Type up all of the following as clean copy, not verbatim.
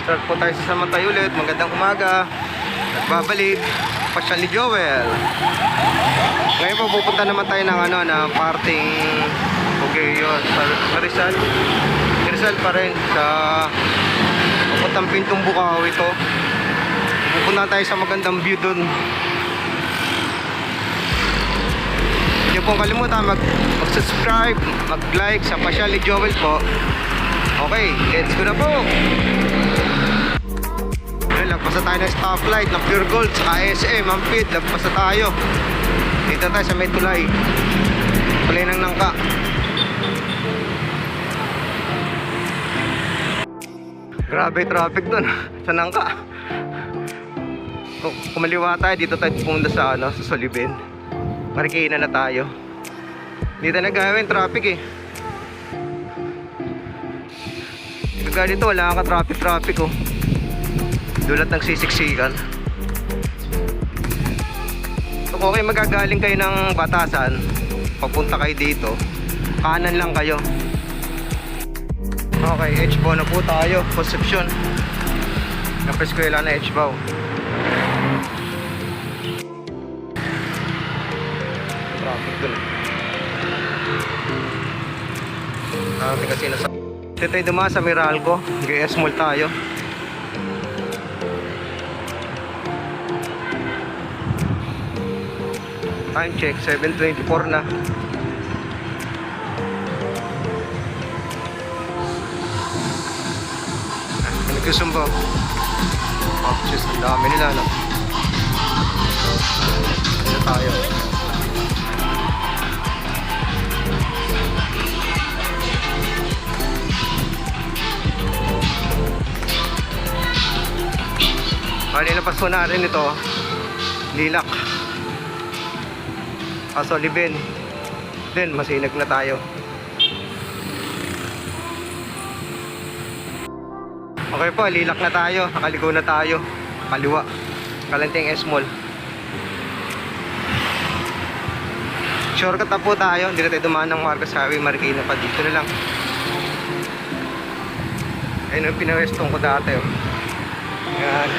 Start po tayo sa Samantay ulit. Magandang umaga. Nagbabalik Pasyal ni Joel. Ngayon po pupunta naman tayo ng na parting Pugayon sa Rizal. Rizal pa rin sa papuntang Pintong Bukaw ito. Pupunta tayo sa magandang view dun. Hindi pong kalimutan mag-subscribe, mag-like sa Pasyal ni Joel po. Okay, let's go na po. Lagpas na tayo ng stoplight ng Pure Gold sa SM, Ampid. Lagpas na tayo. Dito tayo sa may tulay. Tulay ng Nangka. Grabe traffic dun sa Nangka. Kung kumaliwa tayo, dito tayo pumunta sa sa Solibin. Marikina na tayo. Dito na gawin traffic eh. Kaya dito wala kang traffic oh. Dulat ng sisiksikan. So kung kayo magagaling kayo ng Batasan, papunta kayo dito, kanan lang kayo. Okay, H-Bow na po tayo. Concepcion. Napeskwela na H-Bow. Traffic dun. Traffic kasi nasa dito tayo dumaan sa Meralco. GS Mall tayo. Time check, 7:24 na. Nagsusumbo. Oh, just ang dami nila, no? Ano tayo? Nilapas ko na rin ito. Lilac. Solibin. Then masinag na tayo. Okay po, Lilac na tayo. Nakaligo na tayo. Kaliwa. Kalanting S-Mall. Shortcut na po tayo. Hindi na tayo dumaan ng Marcos Highway, Marikina pa. Dito na lang. Ayun yung pinawestong ko dati. Yan.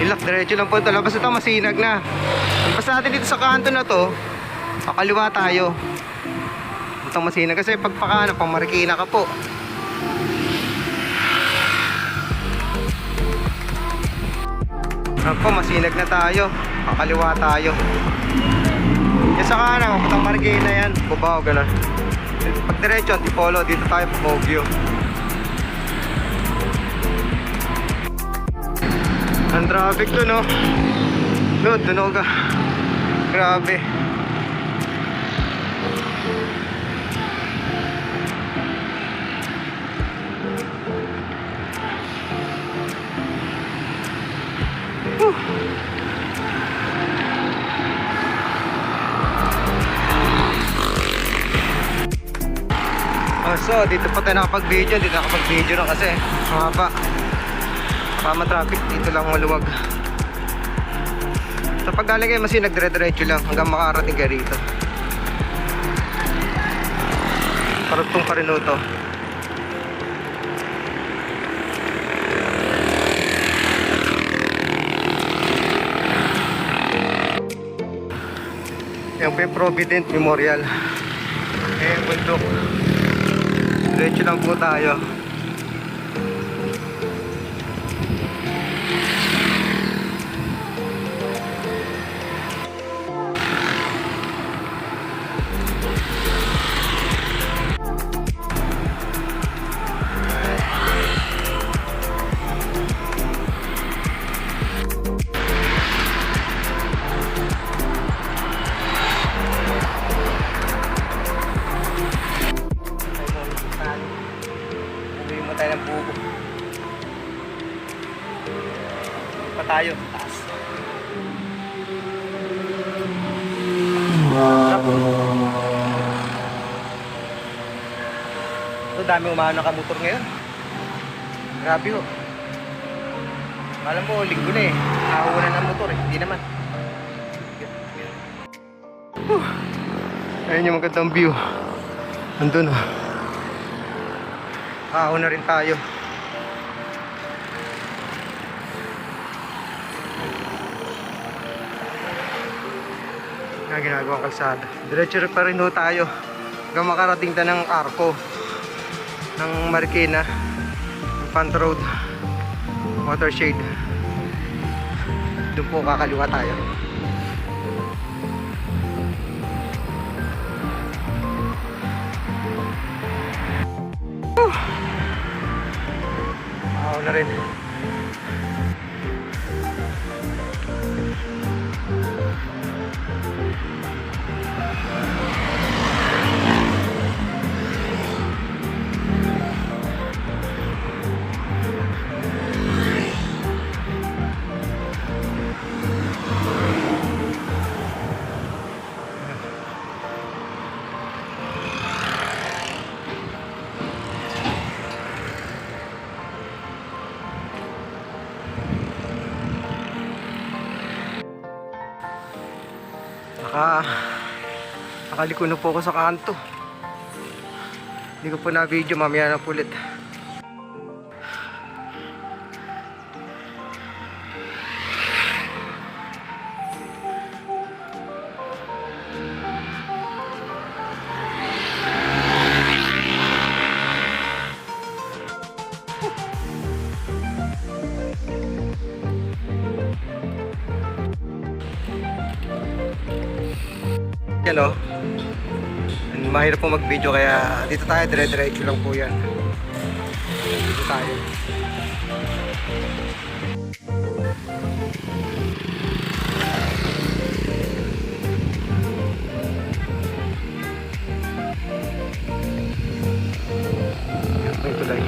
Lilac, diretso lang po ito. Labas ito, masinag na. Labas natin dito sa kanto na to, pakaliwa tayo. Itong masinag kasi pagpakana, pang Marikina ka po. Ako, masinag na tayo. Pakaliwa tayo. Yan sa kanan, pang Marikina yan. Bubaw, gano'n. Pag diretso, Antipolo, dito tayo pa Baguio. Ang traffic to, no? No, tunog ka. Grabe. So, dito pa tayo nakapag-video. Dito nakapag-video na kasi mahaba. Pama traffic, dito lang maluwag. So pag galing kayo masinag, dire-diretso lang hanggang makarating kayo rito. Karugtong Parinuto. Yan po yung Provident Memorial. Eh, bundok. Diretso lang po tayo. Tayo ng buko pa tayo taas. Ito dami umano ka motor ngayon. Grabe ho. Alam mo, linggo na eh. Nahunan ng motor eh. Hindi naman. Ayun yung magandang view. Nandun oh. Nakakaon na rin tayo. Ginagawang kalsada. Diretso pa rin ho tayo hanggang makarating tayo ng Arco ng Marikina, Pant Road Watershed. Doon po kakaliwa tayo. Ako na rin. Nakaliko na po ako sa kanto. Hindi ko po na video, mamaya na po ulit. Yan o. Mahirap po mag-video kaya dito tayo, dire-diretso lang po yan. Dito tayo. Ito tulay.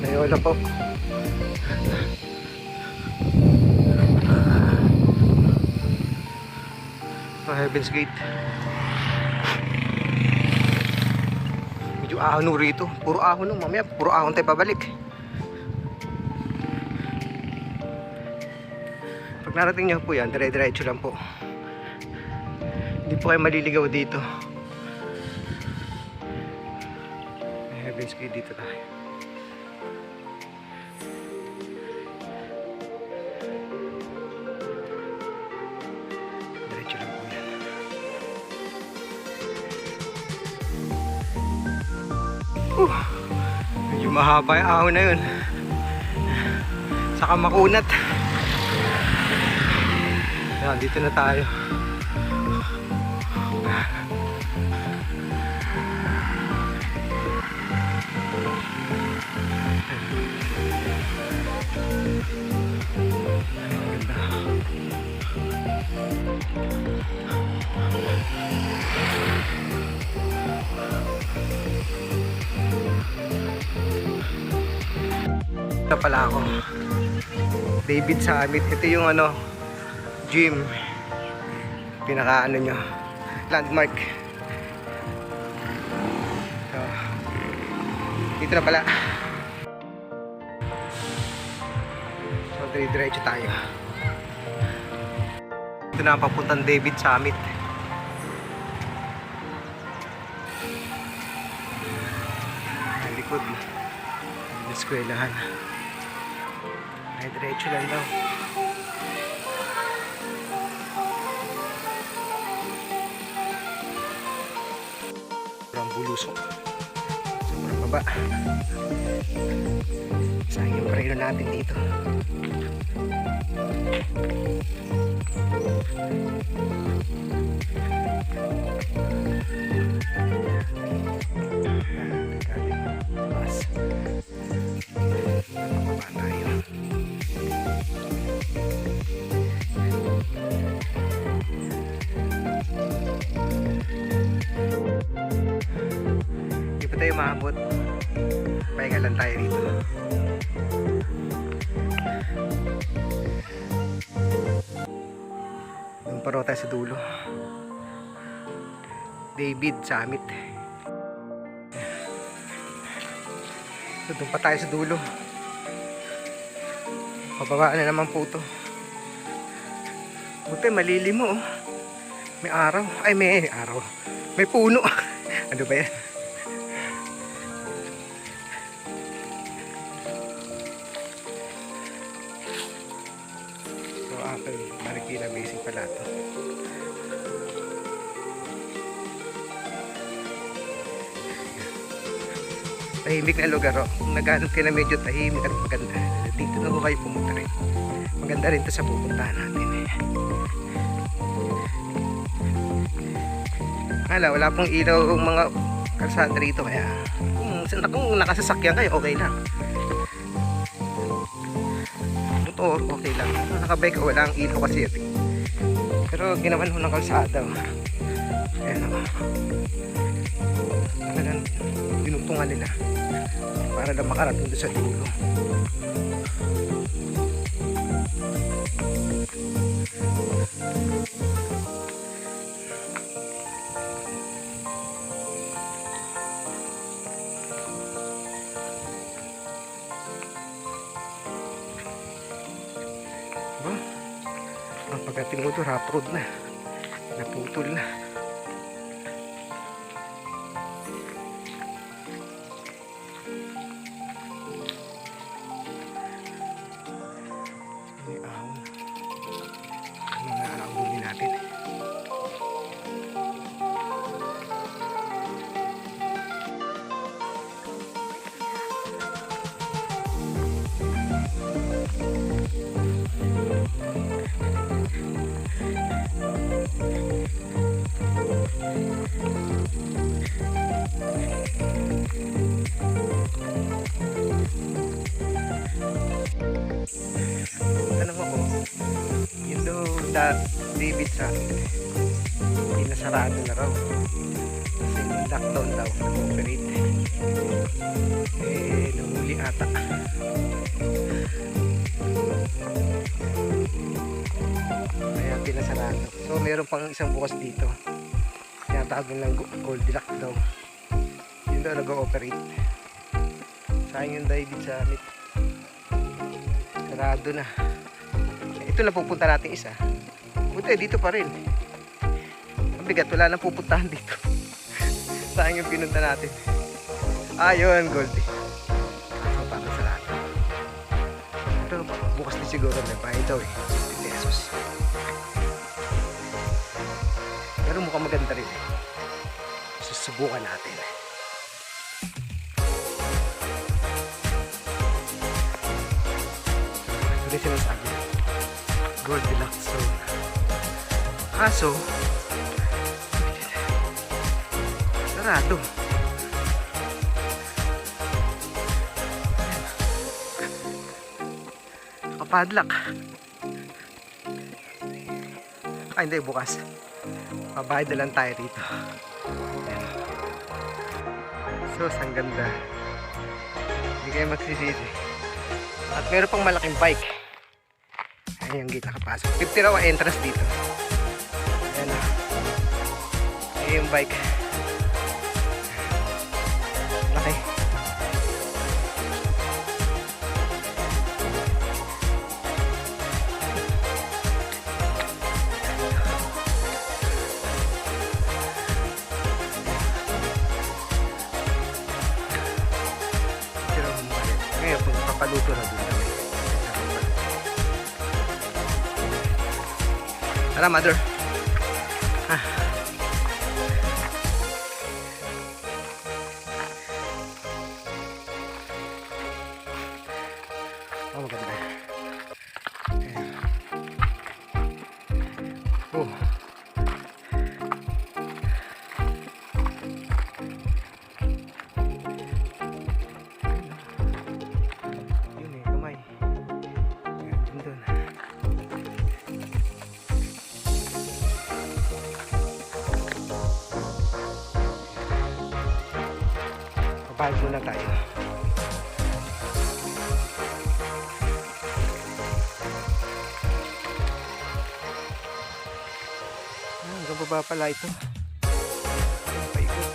Dayola po. Heaven's Gate. Medyo ahon rito. Puro ahon no. Mamaya puro ahon tayo pabalik. Pag narating nyo po yan, dire-diretso lang po. Hindi po kayo maliligaw dito. Heaven's Gate, dito tayo. Diretso lang po yan. Medyo mahaba yung ahon na yun. Saka makunat. Yan, dito na tayo. Ito pala ako, David Summit. Ito yung ano, gym, pinaka ano nyo, landmark. So, dito na pala. So dire-diretso tayo. Ito na ang papuntang David Summit. Ang likod ng eskwelahan. Ay, diretso lang daw. Sobrang bulusok. Sobrang baba. Sayang yung preno natin dito. Tayo maabot, pahinga lang tayo dito. Doon pa raw tayo sa dulo, David Summit. So, doon pa tayo sa dulo. Pababa na naman po ito. Buti malilim mo, oh. May araw, ay may araw, May puno. Ano ba yan? So, Apple Marikina Basin pala ito. Tahimik na lugar, oh. Kung naghanap kayo na medyo tahimik at maganda, dito na ko kayo pumunta rin. Maganda rin ito sa pupuntahan natin. Wala pong ilaw ng mga kalsada rito, kaya kung nakasasakyan kayo, okay lang. Motor, okay lang. Nakabike, wala ang ilaw kasi ito. Pero ginawan ho ng kalsada, oh. Ayan, oh. Talagang dinugtungan nila para lang makarating doon sa dulo. Ang pagdating mo doon, rough road na, naputol na. May ahon. Ano na ang huli natin? Tanong ako, yun daw David sa akin, pinasarado na raw kasi lockdown daw, nag-operate nahuli ata. Kaya pinasarado. So meron pang isang bukas dito, tinatawag lang Goldilocks daw, yun daw nag-ooperate. Sayang yung David sa amit, sarado na. Ito na pupunta natin isa. Buti dito pa rin. Ang bigat, wala nang pupuntahan dito. Sayang yung pinunta natin. Ayun, Goldie. So, parang sarado. Pero bukas din siguro, may bayad daw eh, 50 pesos. Pero mukhang maganda rin eh. Susubukan natin. Ito rin sinasabi, Goldilocks zone. Kaso sarado. Nakapadlock. Hindi, bukas. Mabayad na lang tayo dito. So, ang ganda. Hindi kayo magsisisi. At meron pang malaking bike. Ayan yung gate nakapasok. 50 raw ang entrance dito. Ayan na. Ayan yung bike. Laki. Ngayon, kung papaluto na doon kami. Tara, mother. Oh, maganda. Oh. Yun eh, kamay. Yun doon. Papayag muna tayo. Hanggang baba pala ito. Paikot.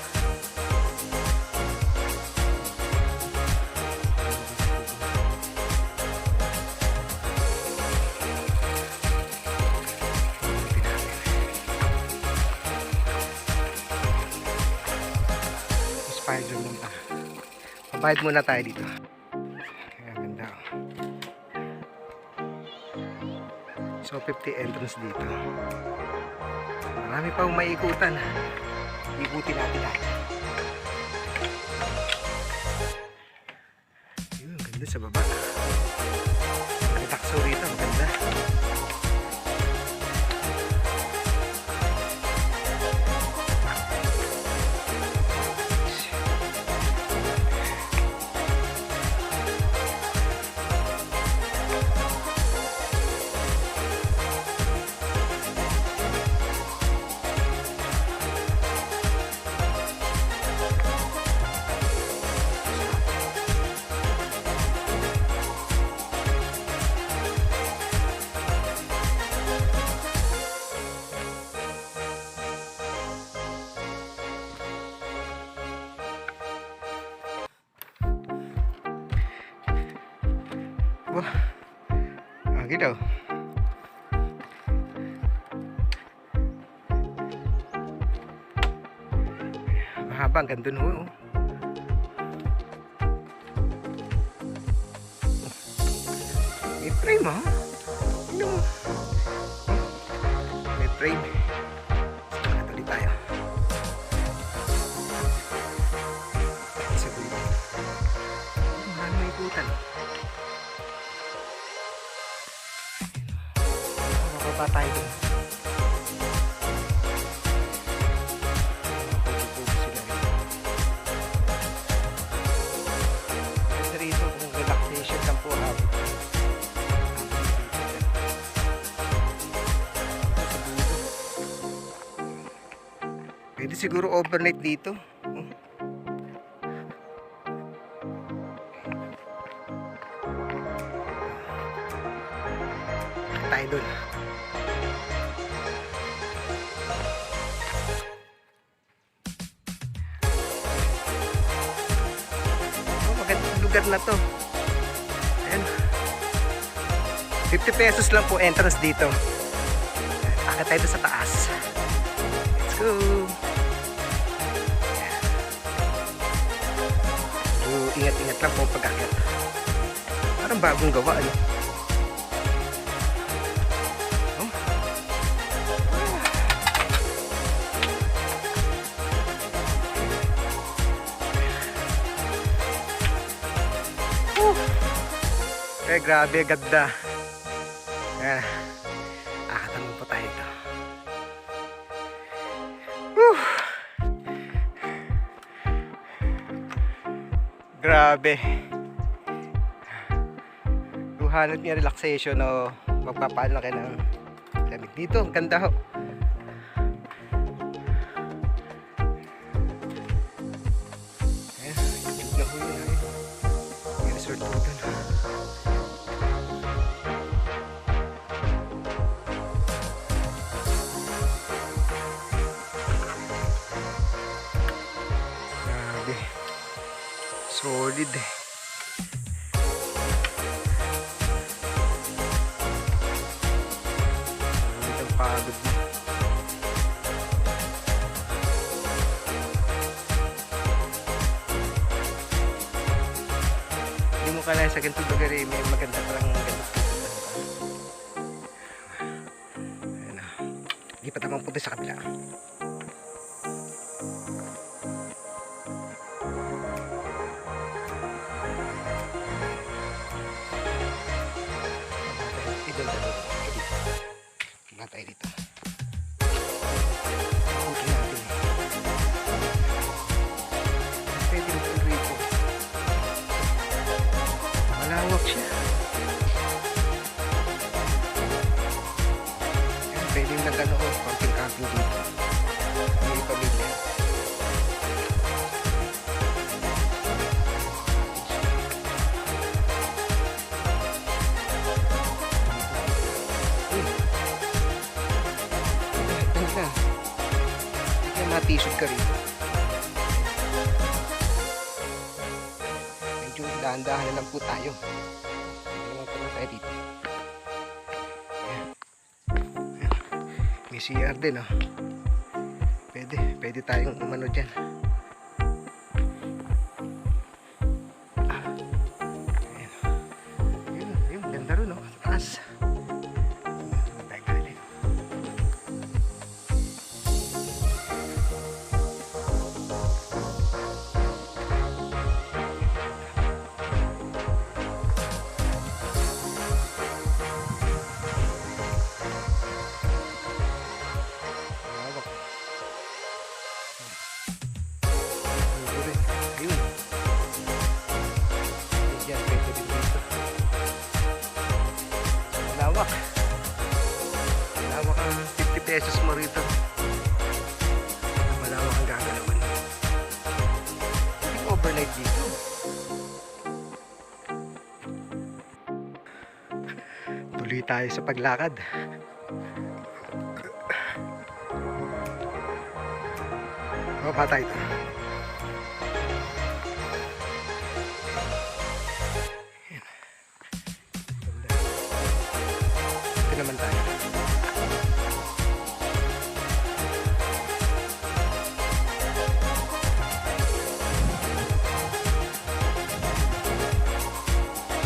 fire zone muna. Mabayad muna tayo dito. Ayan, ganda. So 50 entrance dito. Marami pa umaikutan. Ikutin natin lahat. Yun, ganda sa baba. Takso rito, maganda. Wah, gitu. Mahaba ang ganda nun. May frame ha? Ano? May frame. Tuloy tayo. Sa gulo. Mahal may ikutan. Mababa tayo dun. Pugi-pugi sila rin. Ganda rito kung relaxation lang po habang. Pwede siguro overnight dito. Tayo dun. Oh, magandang lugar na to. Ayan. 50 pesos lang po entrance dito. Akit tayo sa taas. Let's go. So, ingat-ingat lang po pag-akit. Parang bagong gawa, ano? Eh, grabe, ganda. Ayan. Akatanong po tayo ito. Grabe. Luhanap niya relaxation o magpapaano kayo ng lamig dito. Ang ganda ho. Ayan, YouTube na ho yun. May resort po dun. Solid eh. Solid ang pagod mo. Hindi mo kala sa ganitong lugar eh, may maganda palang ganito. Ayan na. Lipat naman punta sa kabila. Wala tayo dito. Ikutin natin. Pwede rin rito. Malawak siya. Ayan, pwede yung nagano ko. Camping-camping dito. May pamilya. Matisod ka rin. Medyo dahan-dahan na lang po tayo. Hindi naman pala tayo dito. Ayan. May CR din, oh. Pwede tayong umano dyan. pesos mo rito. Malawak ang gagalawan. Hindi overnight dito. Tuloy tayo sa paglakad. Baba tayo. Ito naman tayo.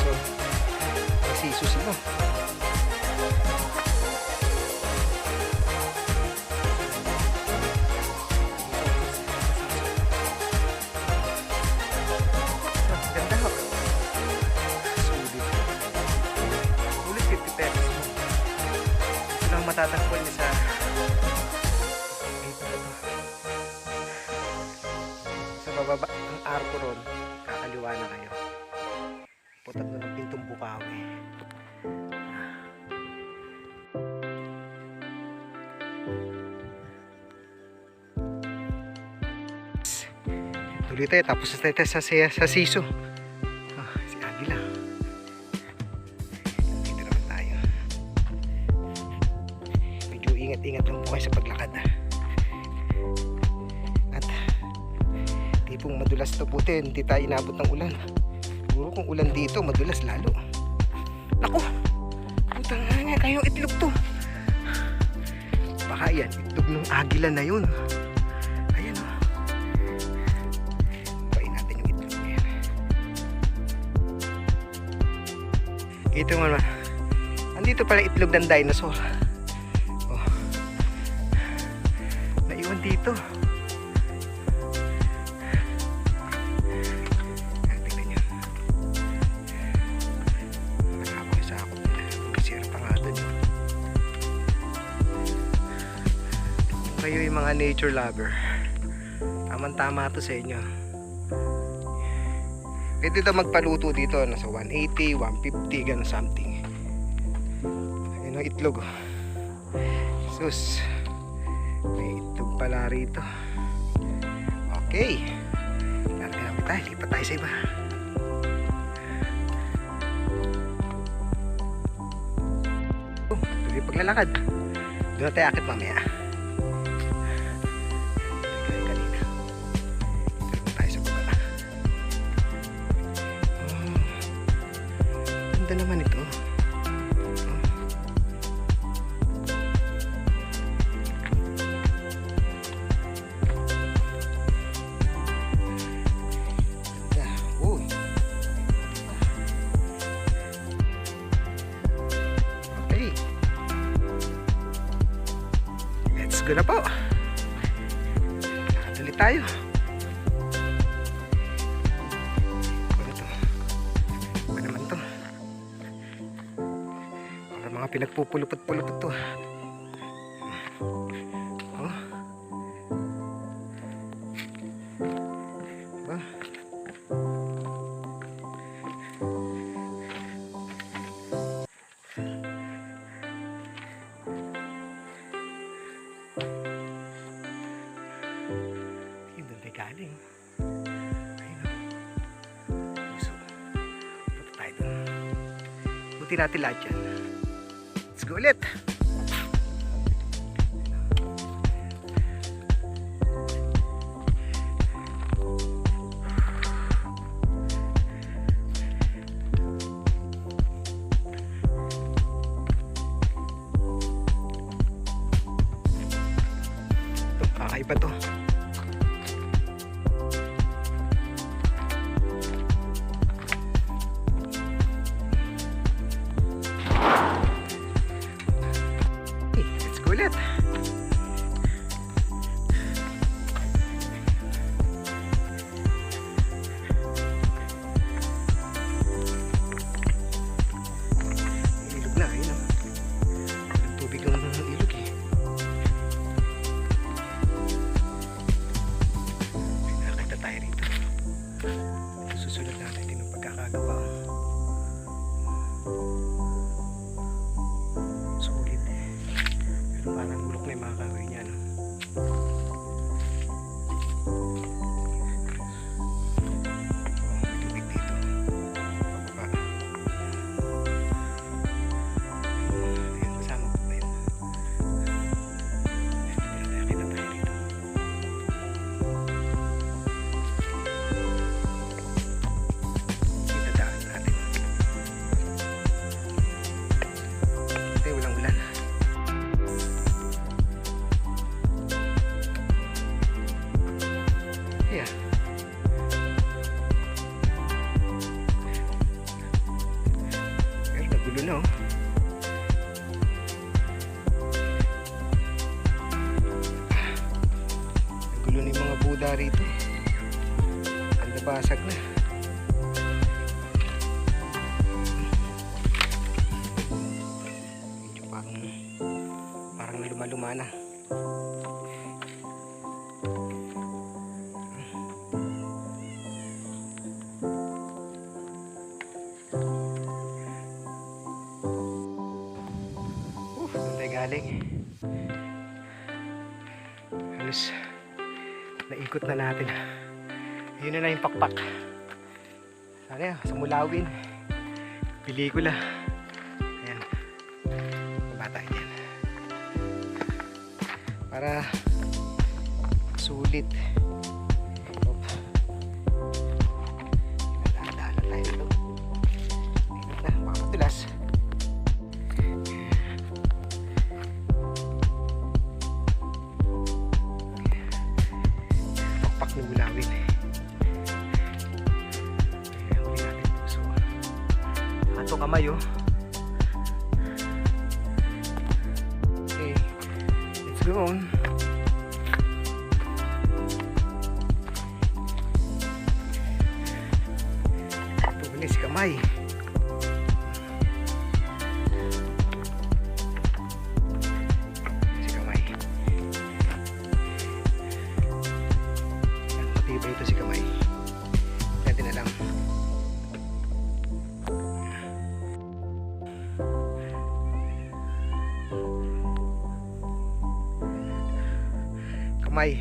So, masisusi mo. Ganda ho. Sulit. Sulit 50 pesos mo. Ito lang matatagpuan niya sa sa bababa ang arko ron. Kakaliwa na kayo. Putat na ng pintong Bukawi. Tuloy tayo, tapos tayo sa Siso. Si Agila. Dito naman tayo. Medyo ingat-ingat lang po kayo sa paglakad. At tipong madulas to puti, hindi tayo inabot ng ulan. Siguro kung ulan dito, madulas lalo. Naku! Putang nga, kayong itlog to. Baka yan, itlog ng Agila na yun. Ayan o. Pain natin yung itlog na yan. Ito naman. Andito pala itlog ng dinosaur. Oh. Naiwan dito. Tingnan nyo. Wala ako isa ako. Sira pa nga doon. Kung kayo yung mga nature lover, tamang-tama to sa inyo. Pwede daw magpaluto dito, nasa 180, 150, gano'n something. Ayun ang itlog. Sus, may itlog pala rito. Okay, larga naman tayo, lipat tayo sa iba. Tuloy paglalakad. Doon na tayo akit mamaya. Ganda naman ito. Ganda. Uy. Okay. Let's go na po. Nakatuloy tayo. Mga pinagpupulupot-pulupot to. Oh. Ba? Yun doon tayo galing. Ayun o. So, punta tayo doon. Buti natin lahat yan. Let's go ulit. Ito, kakaiba to. Ayan. Pero nagulo na oh. Nagulo na yung mga Buddha rito. Ang nabasag na. Medyo parang naluma-luma na. Galing halos naikot na natin. Yun na yung pakpak. Sana sa Mulawin pelikula. Ayan, bata yan para sulit. Dala tayo dito. Ikot na, baka matulas. Mulawin. Huli natin puso. Ato kamay oh. Okay, let's go on. Ito huli si kamay. Iba ito si kamay. Pwede na lang. Kamay.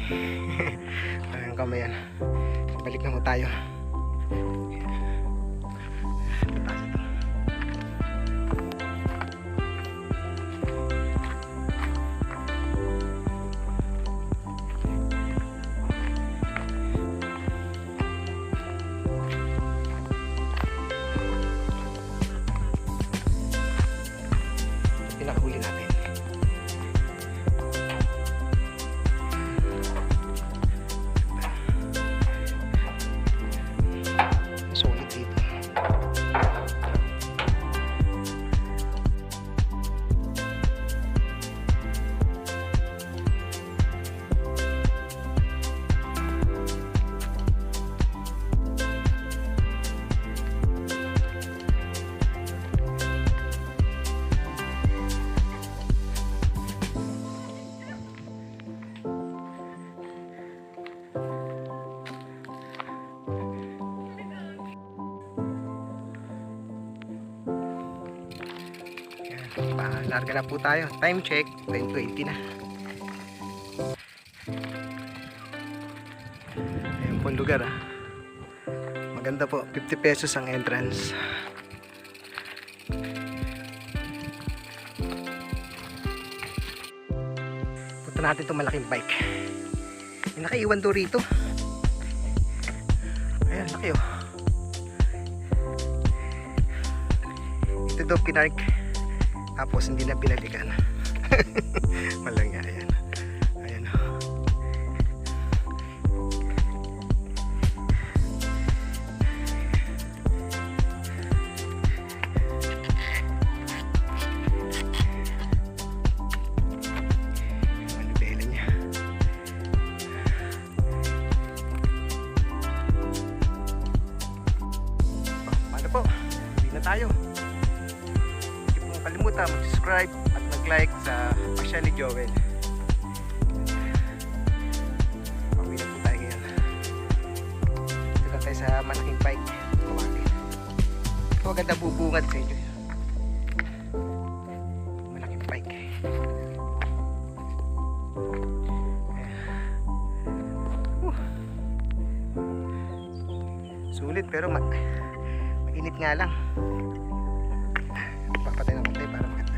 Ang kamay yan. Balik na mo tayo. Pinakahuli natin. Sulit dito. Larga na po tayo. Time check, 10:20 na. Ayan po ang lugar ah. Maganda po, 50 pesos ang entrance. Punta natin itong malaking bike. May nakaiwan doon rito. Ayan, laki oh. Ito daw pinark. Tapos hindi na pinalikan. Walang nga, ayan. Ayan o. Manibela niya. Paano po? Hindi na tayo. Kalimutan mag-subscribe at mag-like sa Pasya ni Joel. Pauwi na po tayo ngayon. Ito lang tayo sa malaking bike. Ito maganda bubungad sa inyo. Malaking bike. Sulit pero mainit nga lang. Papatay na konti para maganda.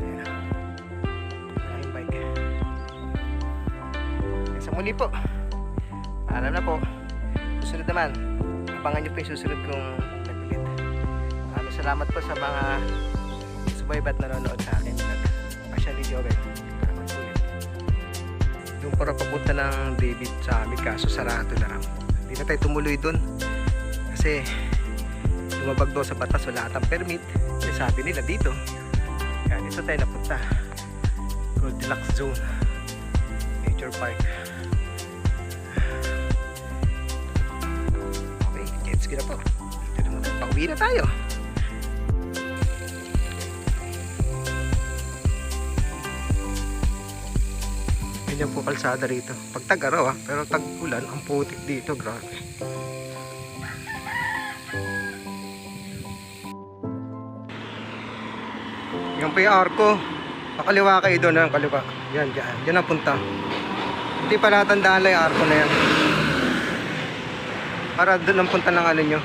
Ayan o. Malaking bike. Sa muli po. Paalam na po. Susunod naman. Abangan nyo po yung susunod kong nag-ulit. Maraming salamat po sa mga subaybat nanonood sa akin. Pasya ni Joel. Salamat po ulit. Doon para papunta ng David sa amin, kaso sarado na raw. Hindi na tayo tumuloy doon kasi lumabag daw sa batas, wala atang permit. May sabi nila dito. Kaya dito tayo napunta. Goldilocks Zone Nature Park. Okay, let's get po. Dito naman, pauwi na tayo. Ganyan po kalsada rito. Pag tag-araw pero tag-ulan, ang putik dito, grabe. Yan po yung arko. Pakaliwa kayo doon, ang kaliwa. Yan, dyan. Dyan ang punta. Hindi pa natandaan lang yung arko na yan. Para doon ang punta ng ano nyo.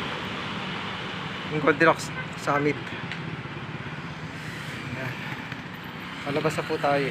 Yung Goldilocks Summit. Yan. Palabas na po tayo.